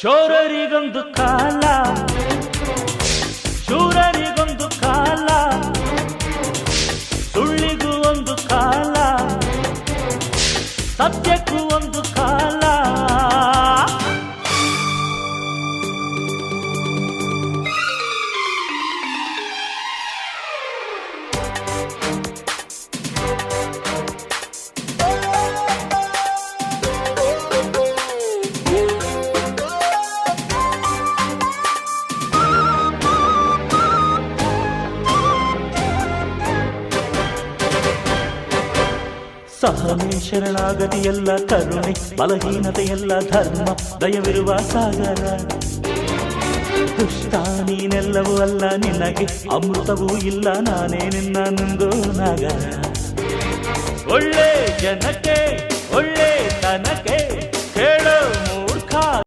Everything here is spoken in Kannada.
ಶೋರರಿಗೊಂದು ಕಾಲ, ಶೂರರಿಗೊಂದು ಕಾಲ, ಸುಳ್ಳಿಗೂ ಒಂದು ಕಾಲ, ಸತ್ಯಕ್ಕೂ ಒಂದು ಕಾಲ. ಸಹನೆ ಶರಣಾಗತಿಯೆಲ್ಲ ಕರುಣೆ, ಬಲಹೀನತೆಯೆಲ್ಲ ಧರ್ಮ, ದಯವಿರುವ ಸಾಗರ. ದುಷ್ಟ ನೀನೆಲ್ಲವೂ ಅಲ್ಲ, ನಿನಗೆ ಅಮೃತವೂ ಇಲ್ಲ, ನಾನೇ ನಿನ್ನ ನಂದೋ ನಾಗರ. ಒಳ್ಳೆ ಜನಕ್ಕೆ ಒಳ್ಳೆ ತನಕ್ಕೆ